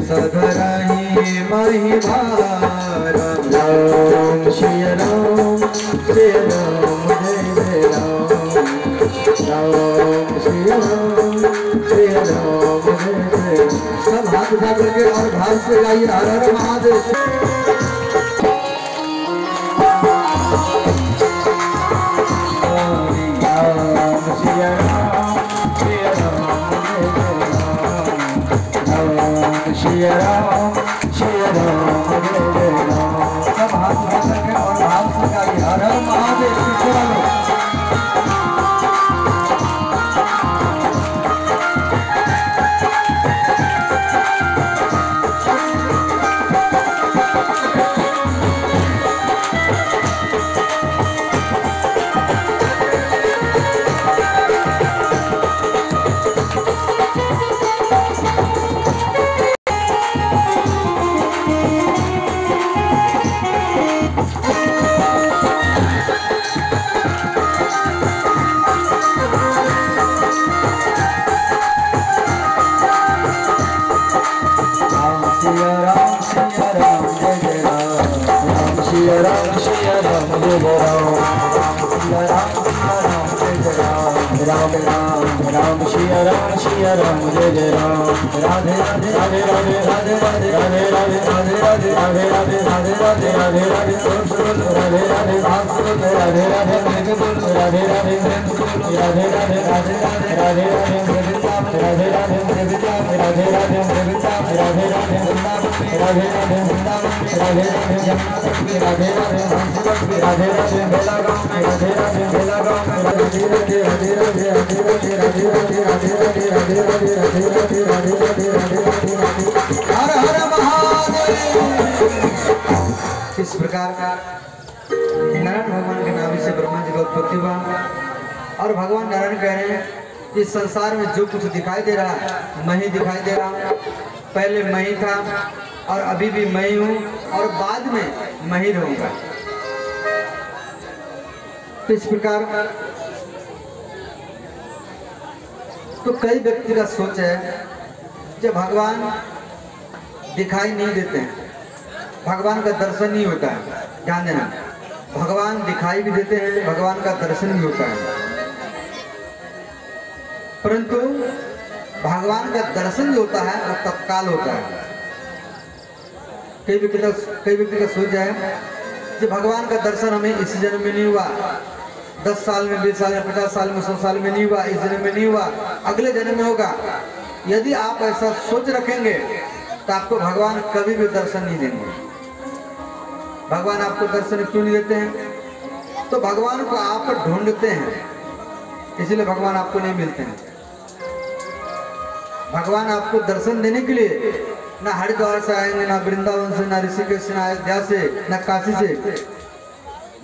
सधरहि महिमा राम श्री राम जय जय राम राम श्री राम जय जय। सब हाथ उठा करके और भाव से गाइए हर हर महादेव। श्री राम श्री राम जय जय राम। सब हाथ उठा करके और भाव से गाइए हर हर महादेव। राम राम राम श्री राम जय जय राम। राधे राधे राधे राधे राधे राधे राधे राधे राधे राधे राधे राधे राधे राधे राधे राधे राधे राम राधे राधे राधे राधे राधे राधे राधे राधे राधे राधे राधे राधे राधे राधे राधे राधे हर हर महादेव। इस प्रकार का नारायण भगवान के नाम से ब्रह्मा जी का उत्पत्ति हुआ और भगवान नारायण कह रहे हैं इस संसार में जो कुछ दिखाई दे रहा है मैं ही दिखाई दे रहा। पहले मैं ही था और अभी भी मैं ही हूँ और बाद में मैं ही रहूंगा। तो इस प्रकार तो कई व्यक्ति का सोच है जब भगवान दिखाई नहीं देते हैं, भगवान का दर्शन नहीं होता है। ध्यान देना, भगवान दिखाई भी देते हैं, भगवान का दर्शन भी होता है, परंतु भगवान का दर्शन जो होता है वो तत्काल होता है। कई व्यक्ति का सोच है कि भगवान का दर्शन हमें इस जन्म में नहीं हुआ, 10 साल में, 20 साल में, 50 साल में, 100 साल में नहीं हुआ, इस जन्म में नहीं हुआ, अगले जन्म में होगा। यदि आप ऐसा सोच रखेंगे तो आपको भगवान कभी भी दर्शन नहीं देंगे। भगवान आपको दर्शन क्यों नहीं देते हैं? तो भगवान को आप ढूंढते हैं, इसलिए भगवान आपको नहीं मिलते हैं। भगवान आपको दर्शन देने के लिए ना हरिद्वार से आएंगे, ना वृंदावन से, ना ऋषिकेश से, ना अयोध्या से, ना काशी से।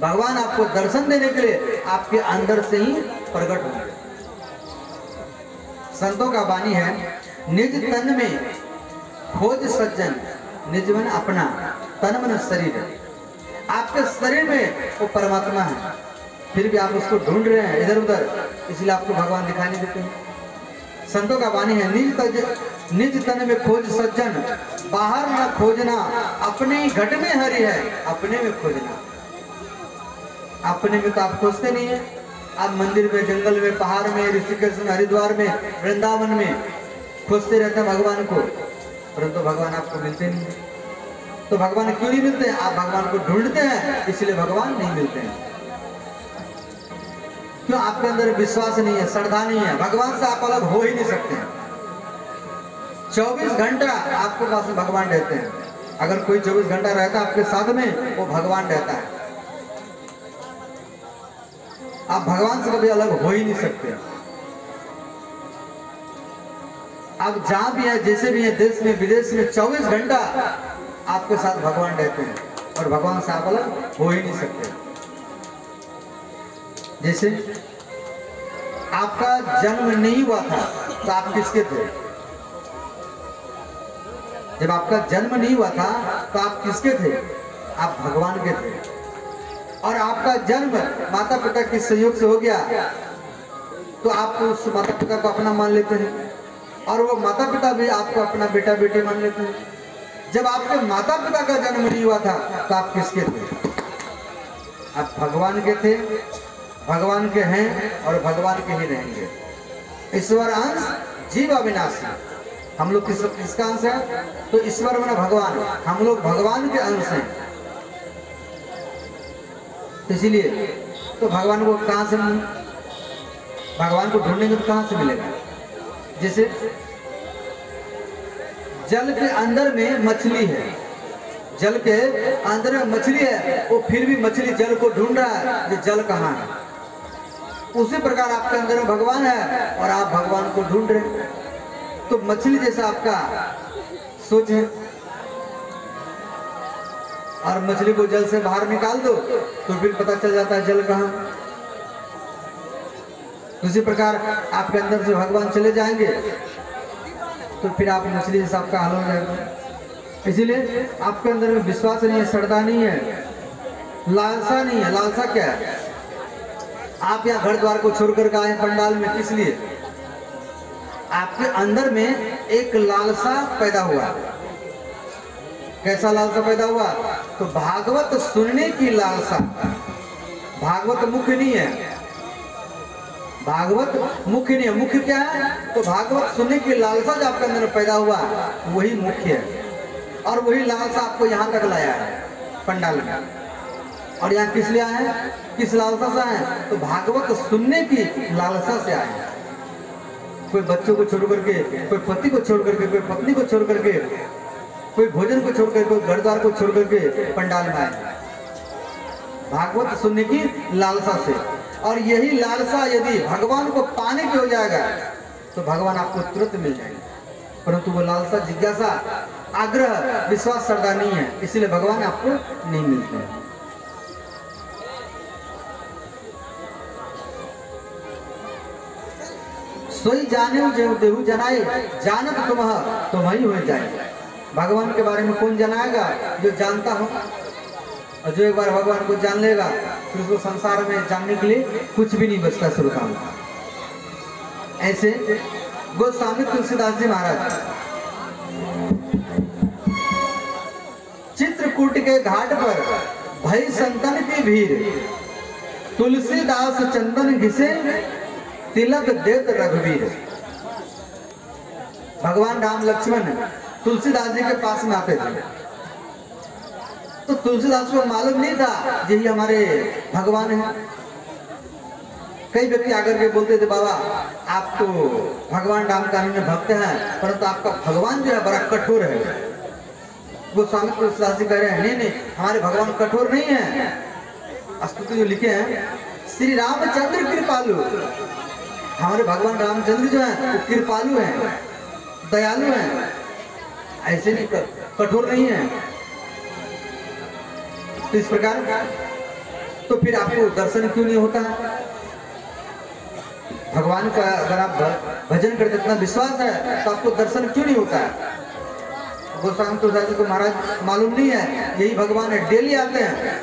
भगवान आपको दर्शन देने के लिए आपके अंदर से ही प्रकट होंगे। संतों का वाणी है, निज तन में खोज सज्जन, निज मन अपना, तन मन शरीर। आपके शरीर में वो परमात्मा है, फिर भी आप उसको ढूंढ रहे हैं इधर उधर, इसलिए आपको भगवान दिखाई नहीं देते हैं। संतों का वाणी है, निज तन में खोज सज्जन, बाहर न खोजना, अपने ही घट में हरि है, अपने में खोजना। अपने में तो आप खोजते नहीं है, आप मंदिर में, जंगल में, पहाड़ में, ऋषिकेश में, हरिद्वार में, वृंदावन में खोजते रहते हैं भगवान को, परंतु भगवान आपको मिलते नहीं है। तो भगवान क्यों नहीं मिलते हैं? आप भगवान को ढूंढते हैं, इसलिए भगवान नहीं मिलते हैं। क्यों? आपके अंदर विश्वास नहीं है, श्रद्धा नहीं है। भगवान से आप अलग हो ही नहीं सकते हैं। 24 घंटा आपके पास में भगवान रहते हैं। अगर कोई 24 घंटा रहता आपके साथ में, वो भगवान रहता है। आप भगवान से कभी अलग हो ही नहीं सकते। आप जहां भी है, जैसे भी है, देश में, विदेश में, 24 घंटा आपके साथ भगवान रहते हैं और भगवान से आप अलग हो ही नहीं सकते। जैसे आपका जन्म नहीं हुआ था तो आप किसके थे? जब आपका जन्म नहीं हुआ था तो आप किसके थे? आप भगवान के थे। और आपका जन्म माता पिता के सहयोग से हो गया तो आप उस माता पिता को अपना मान लेते हैं। और वो माता पिता भी आपको अपना बेटा बेटी मान लेते हैं। जब आपके माता पिता का जन्म नहीं हुआ था तो आप किसके थे? आप भगवान के थे, भगवान के हैं और भगवान के ही रहेंगे। ईश्वर अंश जीव अविनाशी। हम लोग किसका अंश है? तो ईश्वर माने भगवान, हम लोग भगवान के अंश हैं। इसीलिए तो भगवान को कहाँ से, भगवान को ढूंढेंगे तो कहाँ से मिलेगा? जैसे जल के अंदर में मछली है, जल के अंदर में मछली है, वो फिर भी मछली जल को ढूंढ रहा है कि जल कहाँ है। उसी प्रकार आपके अंदर में भगवान है और आप भगवान को ढूंढ रहे हैं। तो मछली जैसा आपका सोच है, और मछली को जल से बाहर निकाल दो तो फिर पता चल जाता है जल कहाँ। उसी प्रकार आपके अंदर से भगवान चले जाएंगे तो फिर आप मछली जैसा आपका हाल हो जाएगा। इसीलिए आपके अंदर में विश्वास नहीं है, श्रद्धा नहीं है, लालसा नहीं है। लालसा क्या है? आप यहाँ घर द्वार को छोड़ कर आए पंडाल में, किस लिए? आपके अंदर में एक लालसा पैदा हुआ। कैसा लालसा पैदा हुआ? तो भागवत सुनने की लालसा। भागवत मुख्य नहीं है, भागवत मुख्य नहीं है। मुख्य क्या है? तो भागवत सुनने की लालसा जो आपके अंदर पैदा हुआ वही मुख्य है, और वही लालसा आपको यहाँ तक लाया है पंडाल में। और यहाँ किस लिए आए हैं? किस लालसा से आए? तो भागवत सुनने की लालसा से आए। कोई बच्चों को छोड़ करके, कोई पति को छोड़ करके, कोई पत्नी को छोड़ करके, कोई भोजन को छोड़ करके, कोई घर द्वार को छोड़ करके पंडाल में आए भागवत सुनने की लालसा से। और यही लालसा यदि भगवान को पाने की हो जाएगा तो भगवान आपको तुरंत मिल जाएंगे, परंतु वो लालसा, जिज्ञासा, आग्रह, विश्वास, श्रद्धा नहीं है, इसलिए भगवान आपको नहीं मिलते हैं। सोई जाने जो देहु जनाए, जानत तुम ही हो जाए। भगवान के बारे में कौन जनाएगा? जो जानता हो। और जो एक बार भगवान को जान लेगा फिर उसको संसार में जानने के लिए कुछ भी नहीं बचता श्रोता। ऐसे गोस्वामी तुलसीदास जी महाराज चित्रकूट के घाट पर भई संतन की भीड़, तुलसीदास चंदन घिसे तिलक देत रघुवीर। भगवान राम लक्ष्मण तुलसीदास जी के पास में आते थे तो तुलसीदास को मालूम नहीं था यही हमारे भगवान हैं। कई व्यक्ति आकर के बोलते थे, बाबा आप तो भगवान राम का भक्त हैं, परंतु आपका भगवान जो है बड़ा कठोर है। वो स्वामी तुलसीदास जी कह रहे हैं, नहीं नहीं, हमारे भगवान कठोर नहीं है। स्तुति जो लिखे हैं, श्री रामचंद्र कृपालु। हमारे भगवान रामचंद्र जो है वो कृपालु हैं, दयालु हैं, ऐसे नहीं कठोर नहीं है। तो इस प्रकार तो फिर आपको दर्शन क्यों नहीं होता है? भगवान का अगर आप भजन करते, इतना विश्वास है तो आपको दर्शन क्यों नहीं होता है? गोस्वामी तुलसीदास जी को महाराज मालूम नहीं है यही भगवान है, डेली आते हैं।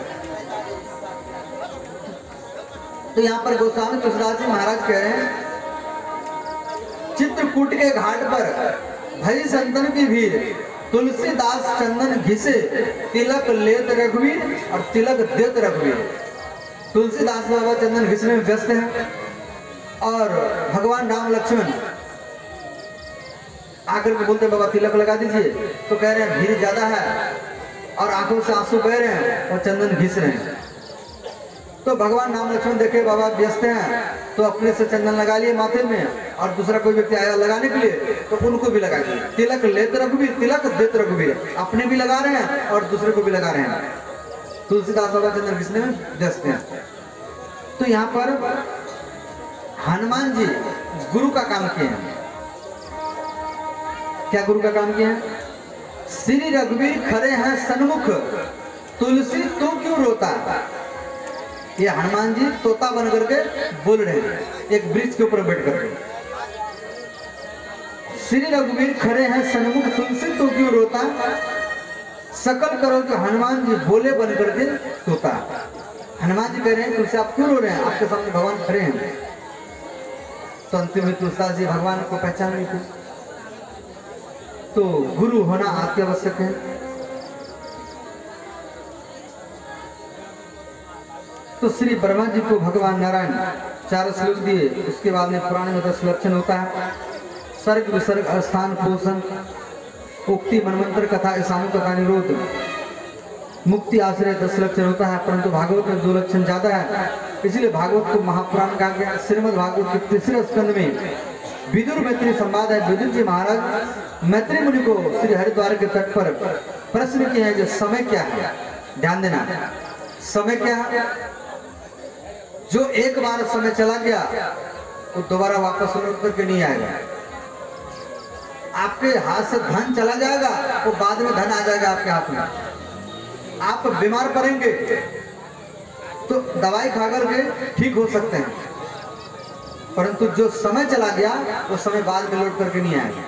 तो यहाँ पर गोस्वामी तुलसीदास जी महाराज कह रहे हैं, चित्रकूट के घाट पर भई संतन की भीड़, तुलसीदास चंदन घिसे तिलक लेत रघुवीर और तिलक देत रघुवीर। तुलसीदास बाबा चंदन घिसने में व्यस्त हैं और भगवान राम लक्ष्मण आकर के बोलते बाबा तिलक लगा दीजिए, तो कह रहे हैं भीड़ ज्यादा है और आंखों से आंसू बह रहे हैं और चंदन घिस रहे हैं। तो भगवान राम लक्ष्मण देखे बाबा व्यस्त हैं तो अपने से चंदन लगा लिए माथे में, और दूसरा कोई व्यक्ति आया लगाने के लिए तो उनको भी लगा दिए। तिलक लेत रघुवीर तिलक देत रघुवीर, अपने भी लगा रहे हैं और दूसरे को भी लगा रहे हैं। तुलसीदास बाबा चंदन घिसने में व्यस्त हैं। तो यहाँ पर हनुमान जी गुरु का काम किए हैं। क्या गुरु का काम किए हैं? श्री रघुवीर खड़े हैं सन्मुख, तुलसी तू क्यों रोता। ये हनुमान जी तोता बन करके बोल रहे हैं एक वृक्ष के ऊपर बैठ करके। श्री रघुवीर खड़े हैं सन्मुख, तुलसी तो क्यों रोता। सकल करो जो हनुमान जी बोले बन करके तोता। हनुमान जी कह रहे हैं तुलसी आप क्यों रो रहे हैं, आपके सामने भगवान खड़े हैं। तो अंतिम में तुलसीदास जी भगवान को पहचान नहीं थी। तो गुरु होना अति आवश्यक है। तो श्री ब्रह्मा जी को भगवान नारायण 4 श्लोक दिए, उसके बाद में पुराण में 10 लक्षण होता है। सर्ग विसर्ग स्थान पोषण उक्ति मनमंत्र कथा ईशानु कथा निरोध मुक्ति आश्रय 10 लक्षण होता है, परंतु भागवत में 2 लक्षण ज्यादा है, इसलिए भागवत को महापुराण कहा गया। श्रीमद् भागवत के 3रे स्कंद में विदुर मैत्री संवाद है। विदुर जी महाराज मैत्री मुनि को श्री हरिद्वार के तट पर प्रश्न किए हैं, जो समय क्या है, ध्यान देना, समय क्या है। जो एक बार समय चला गया वो दोबारा वापस लौट करके नहीं आएगा। आपके हाथ से धन चला जाएगा, वो बाद में धन आ जाएगा आपके हाथ में। आप बीमार पड़ेंगे तो दवाई खा करके ठीक हो सकते हैं, परंतु जो समय चला गया वो समय बाद में लौट करके नहीं आएगा।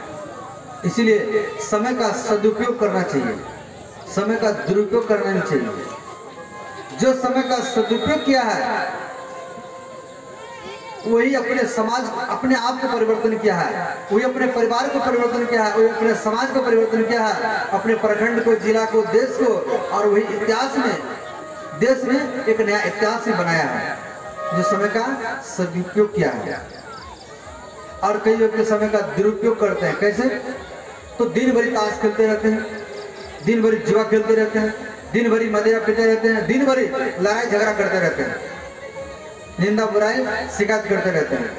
इसीलिए समय का सदुपयोग करना चाहिए, समय का दुरुपयोग करना नहीं चाहिए। जो समय का सदुपयोग किया है वही अपने समाज, अपने आप को परिवर्तन किया है, वही अपने परिवार को परिवर्तन किया है, वही अपने समाज को परिवर्तन किया है, अपने प्रखंड को, जिला को, देश को, और वही इतिहास में, देश में एक नया इतिहास ही बनाया है जो समय का सदुपयोग किया है। और कई व्यक्ति समय का दुरुपयोग करते हैं। कैसे? तो दिन भरी ताश खेलते रहते हैं, दिन भरी जुआ खेलते रहते हैं, दिन भरी मदिरा पीते रहते हैं, दिन भरी लड़ाई झगड़ा करते रहते हैं, निंदा बुराई शिकायत करते रहते हैं।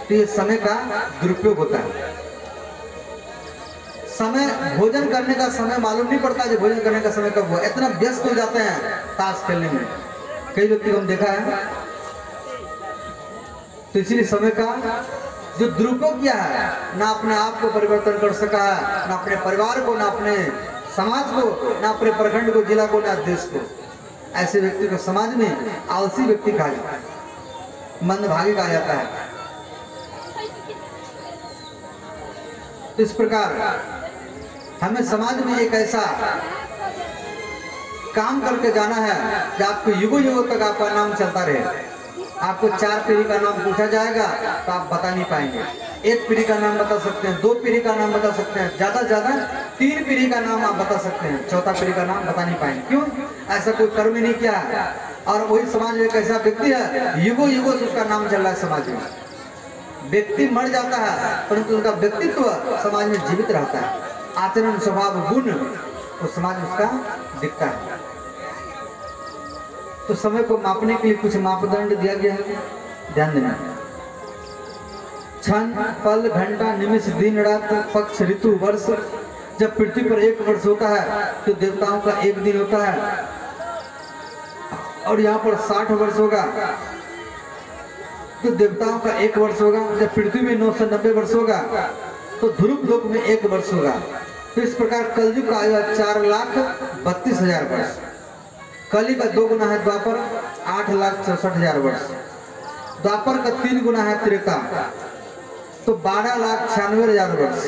तो ये समय का दुरुपयोग होता है। समय, भोजन करने का समय मालूम नहीं पड़ता, जो भोजन करने का समय कब हुआ, इतना व्यस्त हो जाते हैं ताश खेलने में। कई व्यक्ति को हम देखा है। तो इसीलिए समय का जो दुरुपयोग किया है, ना अपने आप को परिवर्तन कर सका है, ना अपने परिवार को, ना अपने समाज को, ना अपने प्रखंड को, जिला को, ना देश को, ऐसे व्यक्ति को समाज में आलसी व्यक्ति कहा जाता है, मंदभागी कहा जाता है। तो इस प्रकार हमें समाज में एक ऐसा काम करके जाना है कि आपको युगों युगों तक आपका नाम चलता रहे। आपको 4 पीढ़ी का नाम पूछा जाएगा तो आप बता नहीं पाएंगे। 1 पीढ़ी का नाम बता सकते हैं, 2 पीढ़ी का नाम बता सकते हैं, ज्यादा से ज्यादा 3 पीढ़ी का नाम आप बता सकते हैं, 4था पीढ़ी का नाम बता नहीं पाएंगे। क्यों? ऐसा कोई कर्म ही नहीं किया है। और वही समाज में एक ऐसा व्यक्ति है, युगों युगों से उसका नाम चल रहा है समाज में। व्यक्ति मर जाता है परंतु उनका व्यक्तित्व समाज में जीवित रहता है। आचरण, स्वभाव, गुण तो समाज में उसका दिखता है। तो समय को मापने के लिए कुछ मापदंड दिया गया है, ध्यान देना। क्षण, पल, घंटा, निमिष, दिन, रात, पक्ष, ऋतु, वर्ष। जब पृथ्वी पर 1 वर्ष होता है तो देवताओं का 1 दिन होता है, और यहाँ पर 60 वर्ष होगा तो देवताओं का 1 वर्ष होगा। जब पृथ्वी में 990 वर्ष होगा तो ध्रुव लोक में 1 वर्ष होगा। तो इस प्रकार कलयुग का आयु 4,32,000 वर्ष। कली का 2 गुना है द्वापर, 8,64,000 वर्ष। द्वापर का 3 गुना है त्रेता, तो 12,96,000 वर्ष।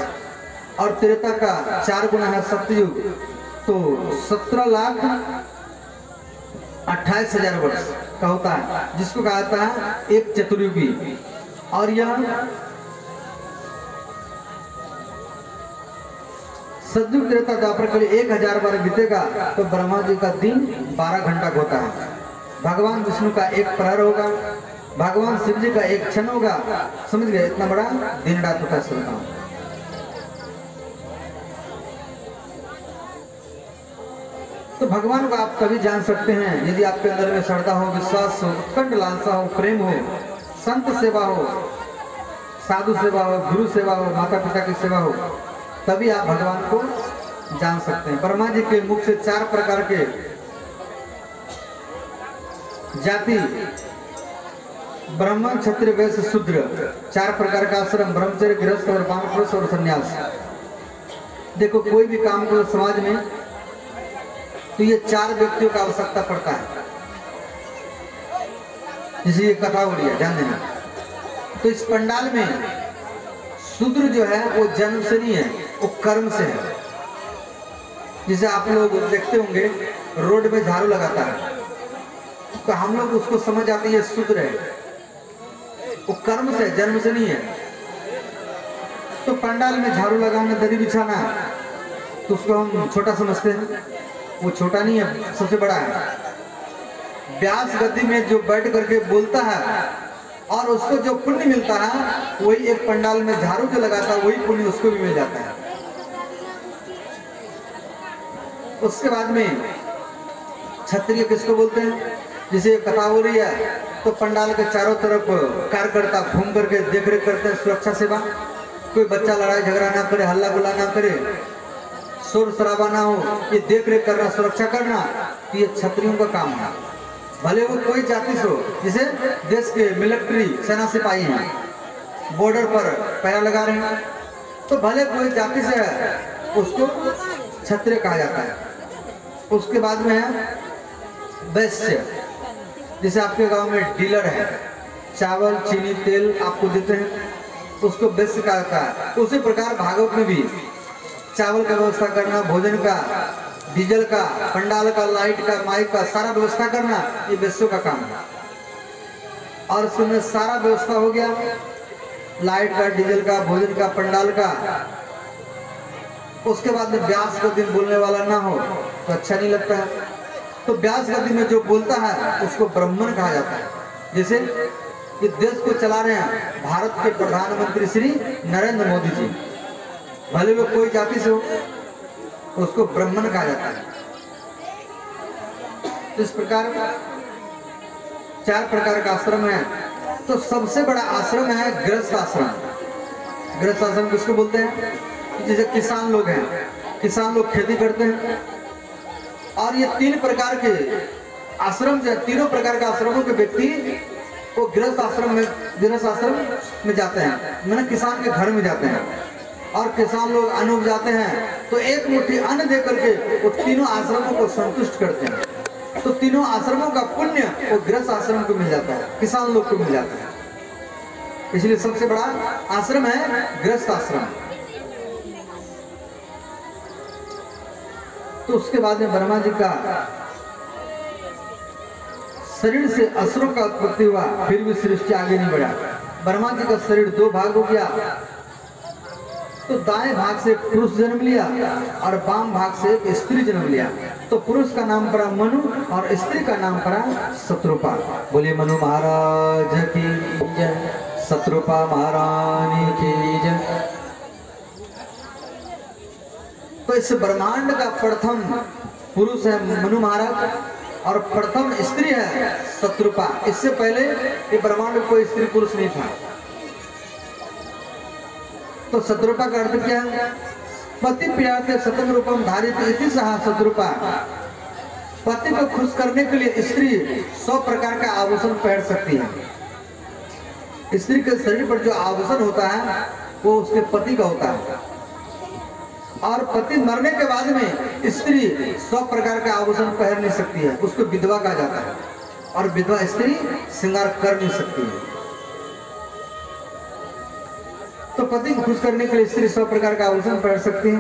और त्रेता का 4 गुना है सतयुग, तो 17,28,000 वर्ष का होता है, जिसको कहा जाता है 1 चतुर्युगी। और यह सतयुग, त्रेता, द्वापर के लिए 1000 बार बीतेगा तो ब्रह्मा जी का दिन 12 घंटा का होता है। भगवान विष्णु का 1 प्रहर होगा, भगवान शिव जी का 1 क्षण होगा। समझ गए? इतना बड़ा दिन रात होता है श्रोताओं। तो भगवान को आप तभी जान सकते हैं यदि आपके अंदर में श्रद्धा हो, विश्वास हो, उत्कंठ लालसा हो, प्रेम हो, संत सेवा हो, साधु सेवा हो, गुरु सेवा हो, माता पिता की सेवा हो, तभी आप भगवान को जान सकते हैं। ब्रह्मा जी के मुख से 4 प्रकार के जाति, ब्राह्मण, क्षत्रिय, वैश्य, शूद्र, 4 प्रकार का आश्रम, ब्रह्मचर्य, गृहस्थ और वानप्रस्थ और सन्यास। देखो, कोई भी काम करो समाज में तो ये 4 व्यक्तियों का आवश्यकता पड़ता है। जैसे ये कथा हो रही है, ध्यान देना। तो इस पंडाल में शूद्र जो है वो जन्म से नहीं है, वो कर्म से है। जैसे आप लोग देखते होंगे रोड में झाड़ू लगाता है तो हम लोग उसको समझ आते हैं ये शूद्र है, वो कर्म से, जन्म से नहीं है। तो पंडाल में झाड़ू लगाना, दरी बिछाना, तो उसको हम छोटा समझते हैं, वो छोटा नहीं है, सबसे बड़ा है। व्यास गद्दी में जो बैठ करके बोलता है और उसको जो पुण्य मिलता है, वही एक पंडाल में झाड़ू जो लगाता है, वही पुण्य उसको भी मिल जाता है। उसके बाद में क्षत्रिय किसको बोलते हैं? जिसे कथा हो रही है तो पंडाल के चारों तरफ कार्यकर्ता घूम करके देख रेख करते हैं, सुरक्षा सेवा। कोई बच्चा लड़ाई झगड़ा ना करे, हल्ला गुल्ला ना करे, शोर शराबा ना हो, ये देख रेख करना, सुरक्षा करना, तो ये क्षत्रियों का काम है। भले वो कोई जाति से हो, जिसे देश के मिलिट्री सेना सिपाही हैं, बॉर्डर पर पहरा लगा रहे हैं, तो भले कोई जाति से है, उसको क्षत्रिय कहा जाता है। उसके बाद में है वैश्य, जैसे आपके गांव में डीलर है, चावल चीनी तेल आपको देते हैं, उसको वैश्य कहा जाता है। उसी प्रकार भागवत में भी चावल का व्यवस्था करना, भोजन का, डीजल का, पंडाल का, लाइट का, माइक का सारा व्यवस्था करना, ये वैश्यों का काम है। और उसमें सारा व्यवस्था हो गया, लाइट का, डीजल का, भोजन का, पंडाल का। उसके बाद में व्यास का दिन बोलने वाला ना हो तो अच्छा नहीं लगता है, तो व्यास गद्दी में जो बोलता है उसको ब्राह्मण कहा जाता है। जैसे ये देश को चला रहे हैं भारत के प्रधानमंत्री श्री नरेंद्र मोदी जी, भले वो कोई जाति से हो, उसको ब्राह्मण कहा जाता है। तो इस प्रकार 4 प्रकार का आश्रम है। तो सबसे बड़ा आश्रम है गृहस्थ आश्रम। गृहस्थ आश्रम किसको बोलते हैं? जैसे किसान लोग हैं, किसान लोग खेती करते हैं, और ये 3 प्रकार के आश्रम जो, तीनों प्रकार के आश्रमों के व्यक्ति वो गृहस्थ आश्रम में जाते हैं, मैंने किसान के घर में जाते हैं। और किसान लोग अन्न उपजाते हैं, तो एक मुट्ठी अन्न दे करके वो तीनों आश्रमों को संतुष्ट करते हैं। तो तीनों आश्रमों का पुण्य वो गृहस्थ आश्रम को मिल जाता है, किसान लोग को मिल जाता है। इसलिए सबसे बड़ा आश्रम है गृहस्थ आश्रम। तो उसके बाद में ब्रह्मा जी का शरीर से असुरों का उत्पत्ति हुआ, फिर भी सृष्टि आगे नहीं बढ़ा। ब्रह्मा जी का शरीर 2 भाग हो गया, तो दाएं भाग से एक पुरुष जन्म लिया और बाम भाग से एक स्त्री जन्म लिया। तो पुरुष का नाम पड़ा मनु और स्त्री का नाम पड़ा शत्रुपा। बोलिए मनु महाराज की जय, शत्रुपा महारानी की जय। तो इस ब्रह्मांड का प्रथम पुरुष है मनु महाराज और प्रथम स्त्री है शत्रुपा। इससे पहले ये ब्रह्मांड में कोई स्त्री पुरुष नहीं था। तो शत्रुपा का अर्थ क्या है? पति प्रियाते सतम रूपम धारित इति सहा शत्रुपा। पति को खुश करने के लिए स्त्री 100 प्रकार का आभूषण पहन सकती है। स्त्री के शरीर पर जो आभूषण होता है वो उसके पति का होता है, और पति मरने के बाद में स्त्री 100 प्रकार का आभूषण पहन नहीं सकती है, उसको विधवा कहा जाता है। और विधवा स्त्री श्रृंगार कर नहीं सकती है। तो पति को खुश करने के लिए स्त्री 100 प्रकार का आभूषण पहन सकती है।